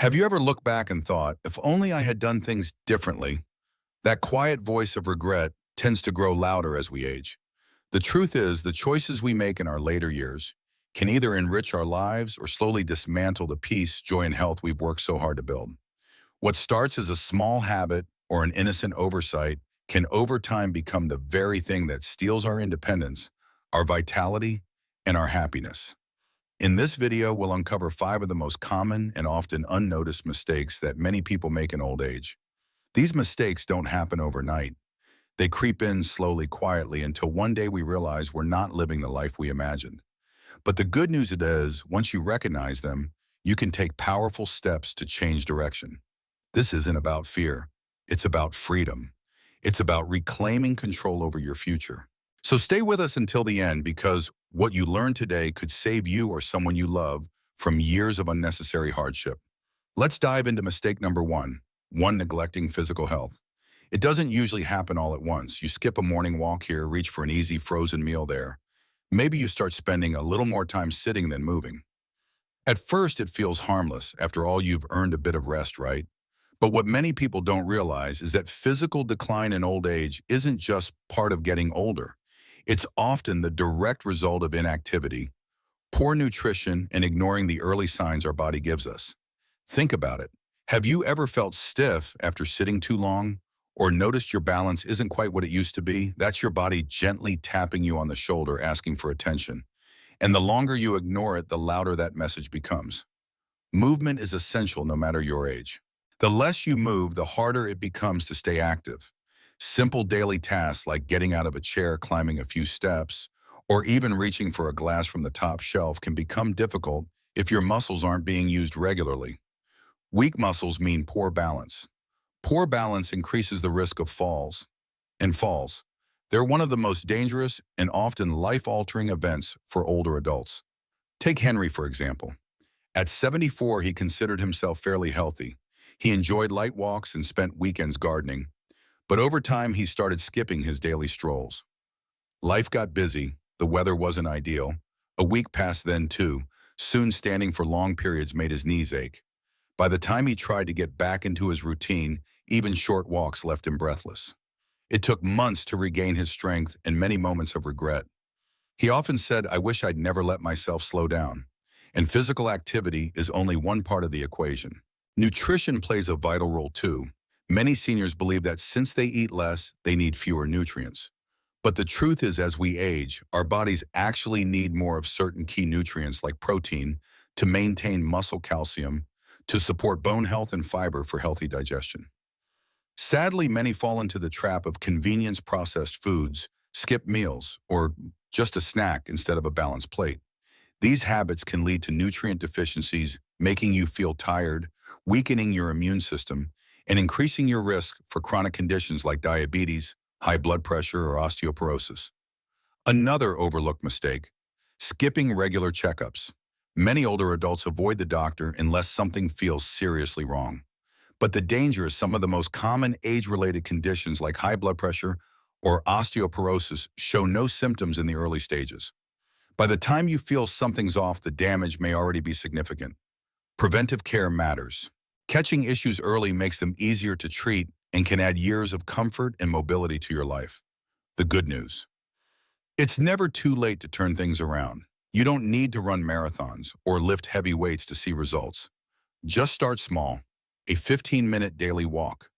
Have you ever looked back and thought, if only I had done things differently? That quiet voice of regret tends to grow louder as we age. The truth is, the choices we make in our later years can either enrich our lives or slowly dismantle the peace, joy, and health we've worked so hard to build. What starts as a small habit or an innocent oversight can over time become the very thing that steals our independence, our vitality, and our happiness. In this video, we'll uncover 5 of the most common and often unnoticed mistakes that many people make in old age. These mistakes don't happen overnight. They creep in slowly, quietly, until one day we realize we're not living the life we imagined. But the good news is, once you recognize them, you can take powerful steps to change direction. This isn't about fear. It's about freedom. It's about reclaiming control over your future. So stay with us until the end, because what you learn today could save you or someone you love from years of unnecessary hardship. Let's dive into mistake number one, neglecting physical health. It doesn't usually happen all at once. You skip a morning walk here, reach for an easy frozen meal there. Maybe you start spending a little more time sitting than moving. At first, it feels harmless. After all, you've earned a bit of rest, right? But what many people don't realize is that physical decline in old age isn't just part of getting older. It's often the direct result of inactivity, poor nutrition, and ignoring the early signs our body gives us. Think about it. Have you ever felt stiff after sitting too long? Or noticed your balance isn't quite what it used to be? That's your body gently tapping you on the shoulder, asking for attention. And the longer you ignore it, the louder that message becomes. Movement is essential no matter your age. The less you move, the harder it becomes to stay active. Simple daily tasks like getting out of a chair, climbing a few steps, or even reaching for a glass from the top shelf can become difficult if your muscles aren't being used regularly. Weak muscles mean poor balance. Poor balance increases the risk of falls. They're one of the most dangerous and often life-altering events for older adults. Take Henry, for example. At 74, he considered himself fairly healthy. He enjoyed light walks and spent weekends gardening. But over time, he started skipping his daily strolls. Life got busy. The weather wasn't ideal. A week passed then, too. Soon, standing for long periods made his knees ache. By the time he tried to get back into his routine, even short walks left him breathless. It took months to regain his strength and many moments of regret. He often said, "I wish I'd never let myself slow down." And physical activity is only one part of the equation. Nutrition plays a vital role too. Many seniors believe that since they eat less, they need fewer nutrients. But the truth is, as we age, our bodies actually need more of certain key nutrients like protein to maintain muscle calcium, to support bone health, and fiber for healthy digestion. Sadly, many fall into the trap of convenience processed foods, skip meals, or just a snack instead of a balanced plate. These habits can lead to nutrient deficiencies, making you feel tired, weakening your immune system, and increasing your risk for chronic conditions like diabetes, high blood pressure, or osteoporosis. Another overlooked mistake: skipping regular checkups. Many older adults avoid the doctor unless something feels seriously wrong. But the danger is some of the most common age-related conditions like high blood pressure or osteoporosis show no symptoms in the early stages. By the time you feel something's off, the damage may already be significant. Preventive care matters. Catching issues early makes them easier to treat and can add years of comfort and mobility to your life. The good news: it's never too late to turn things around. You don't need to run marathons or lift heavy weights to see results. Just start small. A 15-minute daily walk,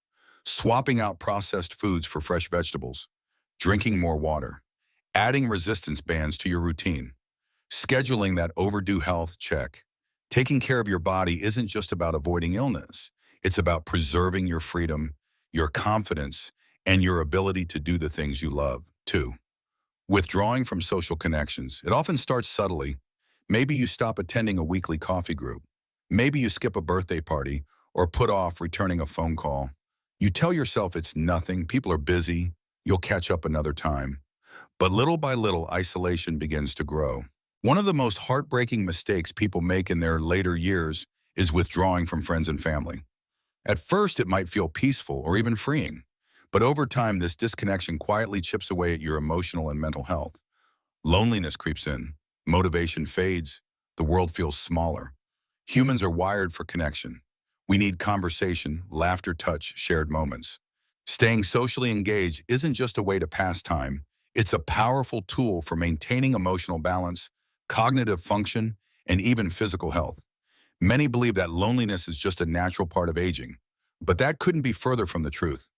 swapping out processed foods for fresh vegetables, drinking more water, adding resistance bands to your routine, scheduling that overdue health check. Taking care of your body isn't just about avoiding illness. It's about preserving your freedom, your confidence, and your ability to do the things you love, too. Withdrawing from social connections. It often starts subtly. Maybe you stop attending a weekly coffee group. Maybe you skip a birthday party or put off returning a phone call. You tell yourself it's nothing, people are busy, you'll catch up another time. But little by little, isolation begins to grow. One of the most heartbreaking mistakes people make in their later years is withdrawing from friends and family. At first, it might feel peaceful or even freeing, but over time, this disconnection quietly chips away at your emotional and mental health. Loneliness creeps in, motivation fades, the world feels smaller. Humans are wired for connection. We need conversation, laughter, touch, shared moments. Staying socially engaged isn't just a way to pass time, it's a powerful tool for maintaining emotional balance, cognitive function, and even physical health. Many believe that loneliness is just a natural part of aging, but that couldn't be further from the truth.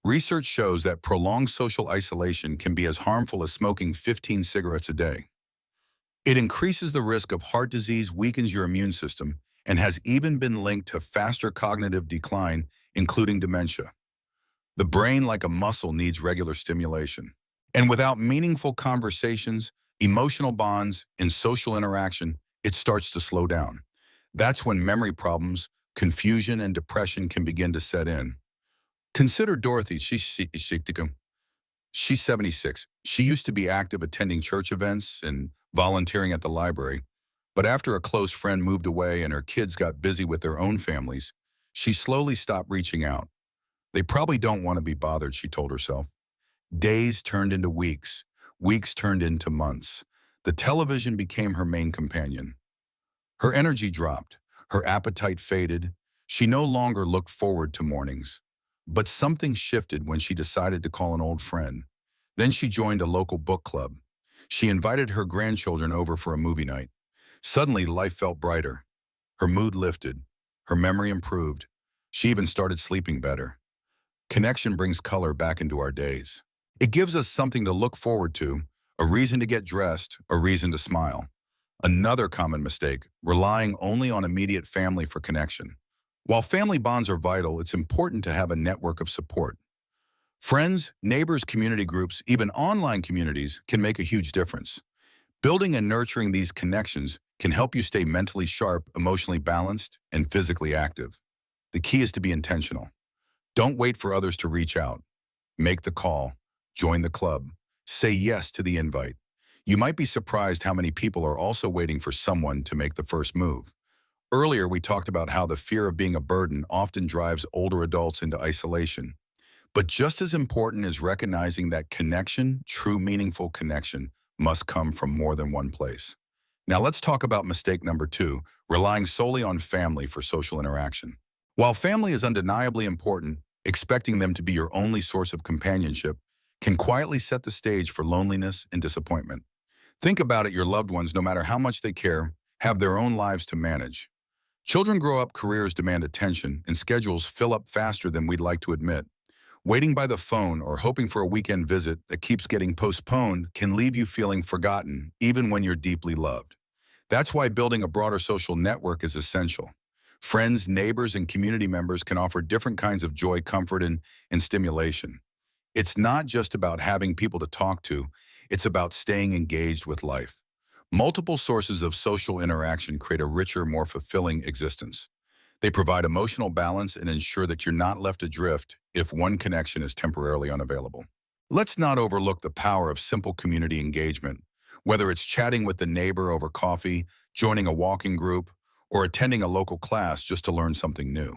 Research shows that prolonged social isolation can be as harmful as smoking 15 cigarettes a day. It increases the risk of heart disease, weakens your immune system, and has even been linked to faster cognitive decline, including dementia. The brain, like a muscle, needs regular stimulation. And without meaningful conversations, emotional bonds, and social interaction, it starts to slow down. That's when memory problems, confusion, and depression can begin to set in. Consider Dorothy. She's 76. She used to be active attending church events and volunteering at the library. But after a close friend moved away and her kids got busy with their own families, she slowly stopped reaching out. They probably don't want to be bothered, she told herself. Days turned into weeks. Weeks turned into months. The television became her main companion. Her energy dropped. Her appetite faded. She no longer looked forward to mornings. But something shifted when she decided to call an old friend. Then she joined a local book club. She invited her grandchildren over for a movie night. Suddenly, life felt brighter. Her mood lifted. Her memory improved. She even started sleeping better. Connection brings color back into our days. It gives us something to look forward to, a reason to get dressed, a reason to smile. Another common mistake, relying only on immediate family for connection. While family bonds are vital, it's important to have a network of support. Friends, neighbors, community groups, even online communities can make a huge difference. Building and nurturing these connections can help you stay mentally sharp, emotionally balanced, and physically active. The key is to be intentional. Don't wait for others to reach out. Make the call. Join the club. Say yes to the invite. You might be surprised how many people are also waiting for someone to make the first move. Earlier, we talked about how the fear of being a burden often drives older adults into isolation. But just as important is recognizing that connection, true meaningful connection, must come from more than one place. Now let's talk about mistake number 2, relying solely on family for social interaction. While family is undeniably important, expecting them to be your only source of companionship can quietly set the stage for loneliness and disappointment. Think about it, your loved ones, no matter how much they care, have their own lives to manage. Children grow up, careers demand attention, and schedules fill up faster than we'd like to admit. Waiting by the phone or hoping for a weekend visit that keeps getting postponed can leave you feeling forgotten, even when you're deeply loved. That's why building a broader social network is essential. Friends, neighbors, and community members can offer different kinds of joy, comfort, and stimulation. It's not just about having people to talk to, it's about staying engaged with life. Multiple sources of social interaction create a richer, more fulfilling existence. They provide emotional balance and ensure that you're not left adrift if one connection is temporarily unavailable. Let's not overlook the power of simple community engagement, whether it's chatting with the neighbor over coffee, joining a walking group, or attending a local class just to learn something new.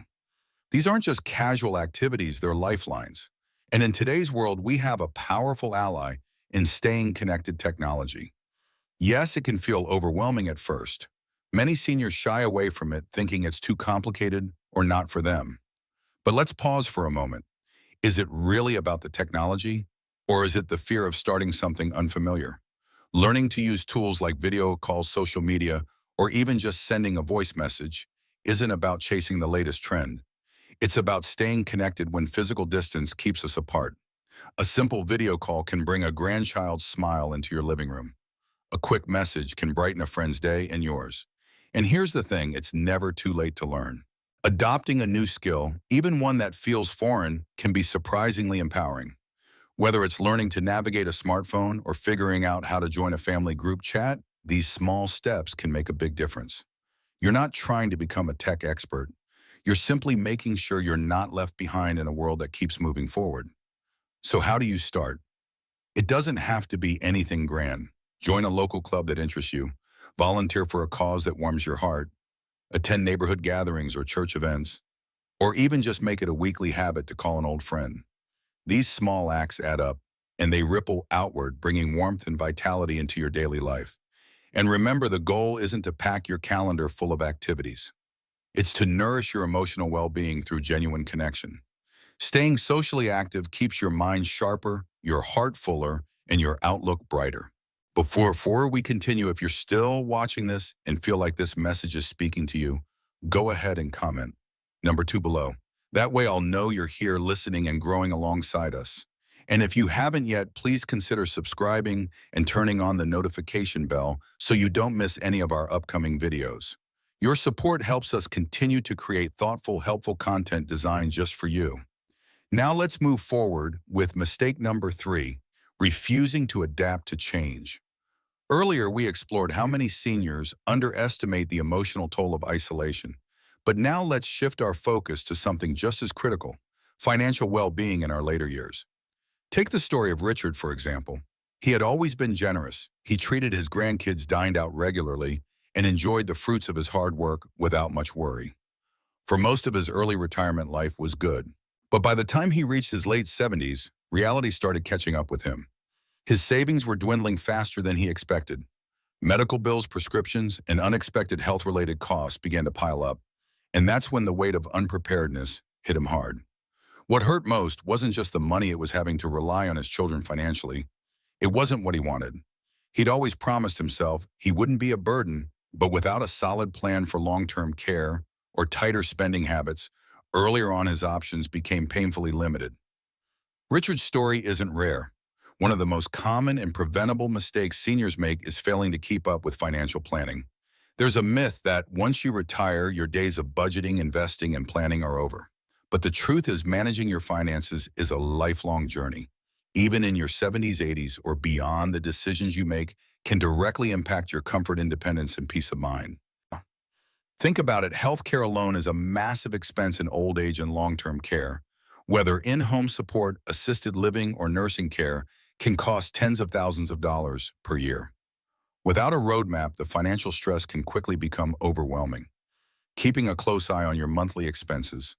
These aren't just casual activities, they're lifelines. And in today's world, we have a powerful ally in staying connected technology. Yes, it can feel overwhelming at first. Many seniors shy away from it, thinking it's too complicated or not for them. But let's pause for a moment. Is it really about the technology, or is it the fear of starting something unfamiliar? Learning to use tools like video calls, social media, or even just sending a voice message isn't about chasing the latest trend. It's about staying connected when physical distance keeps us apart. A simple video call can bring a grandchild's smile into your living room. A quick message can brighten a friend's day and yours. And here's the thing, it's never too late to learn. Adopting a new skill, even one that feels foreign, can be surprisingly empowering. Whether it's learning to navigate a smartphone or figuring out how to join a family group chat, these small steps can make a big difference. You're not trying to become a tech expert. You're simply making sure you're not left behind in a world that keeps moving forward. So how do you start? It doesn't have to be anything grand. Join a local club that interests you, volunteer for a cause that warms your heart, attend neighborhood gatherings or church events, or even just make it a weekly habit to call an old friend. These small acts add up, and they ripple outward, bringing warmth and vitality into your daily life. And remember, the goal isn't to pack your calendar full of activities. It's to nourish your emotional well-being through genuine connection. Staying socially active keeps your mind sharper, your heart fuller, and your outlook brighter. Before we continue, if you're still watching this and feel like this message is speaking to you, go ahead and comment. Number 2 below. That way I'll know you're here listening and growing alongside us. And if you haven't yet, please consider subscribing and turning on the notification bell so you don't miss any of our upcoming videos. Your support helps us continue to create thoughtful, helpful content designed just for you. Now let's move forward with mistake number 3, refusing to adapt to change. Earlier, we explored how many seniors underestimate the emotional toll of isolation. But now let's shift our focus to something just as critical, financial well-being in our later years. Take the story of Richard, for example. He had always been generous. He treated his grandkids, dined out regularly, and enjoyed the fruits of his hard work without much worry. For most of his early retirement life was good. But by the time he reached his late 70s, reality started catching up with him. His savings were dwindling faster than he expected. Medical bills, prescriptions, and unexpected health-related costs began to pile up. And that's when the weight of unpreparedness hit him hard. What hurt most wasn't just the money it was having to rely on his children financially. It wasn't what he wanted. He'd always promised himself he wouldn't be a burden, but without a solid plan for long-term care or tighter spending habits, earlier on his options became painfully limited. Richard's story isn't rare. One of the most common and preventable mistakes seniors make is failing to keep up with financial planning. There's a myth that once you retire, your days of budgeting, investing, and planning are over. But the truth is managing your finances is a lifelong journey. Even in your 70s, 80s, or beyond, the decisions you make can directly impact your comfort, independence, and peace of mind. Think about it, healthcare alone is a massive expense in old age and long-term care. Whether in-home support, assisted living, or nursing care can cost tens of thousands of dollars per year. Without a roadmap, the financial stress can quickly become overwhelming. Keeping a close eye on your monthly expenses,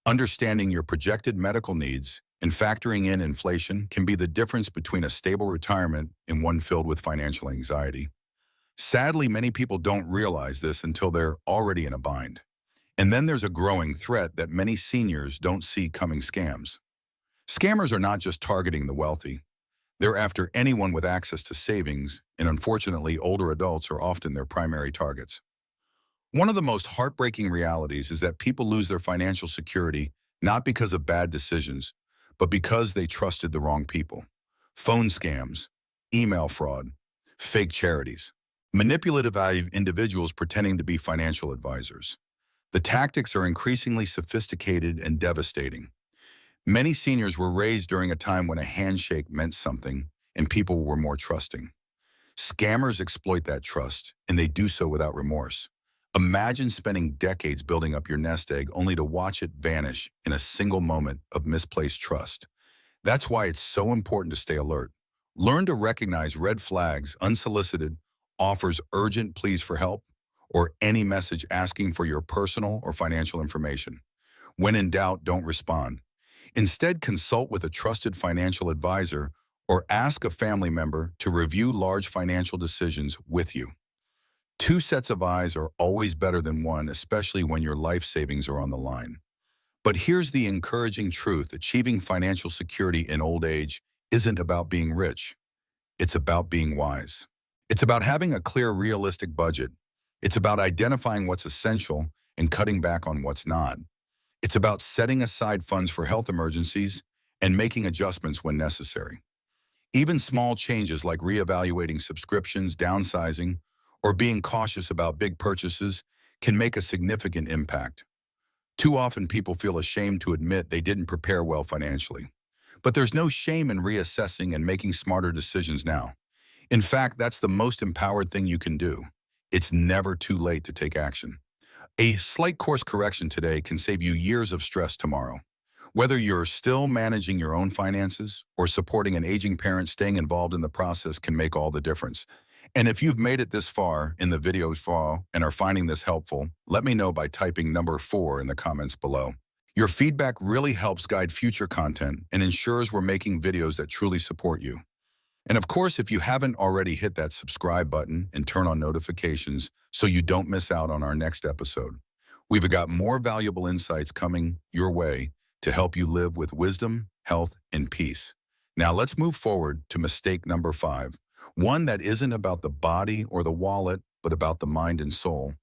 understanding your projected medical needs, and factoring in inflation can be the difference between a stable retirement and one filled with financial anxiety. Sadly, many people don't realize this until they're already in a bind. And then there's a growing threat that many seniors don't see coming: scams. Scammers are not just targeting the wealthy. They're after anyone with access to savings, and unfortunately, older adults are often their primary targets. One of the most heartbreaking realities is that people lose their financial security not because of bad decisions, but because they trusted the wrong people. Phone scams, email fraud, fake charities, manipulative individuals pretending to be financial advisors. The tactics are increasingly sophisticated and devastating. Many seniors were raised during a time when a handshake meant something and people were more trusting. Scammers exploit that trust, and they do so without remorse. Imagine spending decades building up your nest egg only to watch it vanish in a single moment of misplaced trust. That's why it's so important to stay alert. Learn to recognize red flags, unsolicited offers, urgent pleas for help, or any message asking for your personal or financial information. When in doubt, don't respond. Instead, consult with a trusted financial advisor or ask a family member to review large financial decisions with you. 2 sets of eyes are always better than one, especially when your life savings are on the line. But here's the encouraging truth: achieving financial security in old age isn't about being rich. It's about being wise. It's about having a clear, realistic budget. It's about identifying what's essential and cutting back on what's not. It's about setting aside funds for health emergencies and making adjustments when necessary. Even small changes like reevaluating subscriptions, downsizing, or being cautious about big purchases can make a significant impact. Too often people feel ashamed to admit they didn't prepare well financially. But there's no shame in reassessing and making smarter decisions now. In fact, that's the most empowered thing you can do. It's never too late to take action. A slight course correction today can save you years of stress tomorrow. Whether you're still managing your own finances or supporting an aging parent, staying involved in the process can make all the difference. And if you've made it this far in the video and are finding this helpful, let me know by typing number 4 in the comments below. Your feedback really helps guide future content and ensures we're making videos that truly support you. And of course, if you haven't already, hit that subscribe button and turn on notifications so you don't miss out on our next episode. We've got more valuable insights coming your way to help you live with wisdom, health, and peace. Now let's move forward to mistake number 5, one that isn't about the body or the wallet, but about the mind and soul.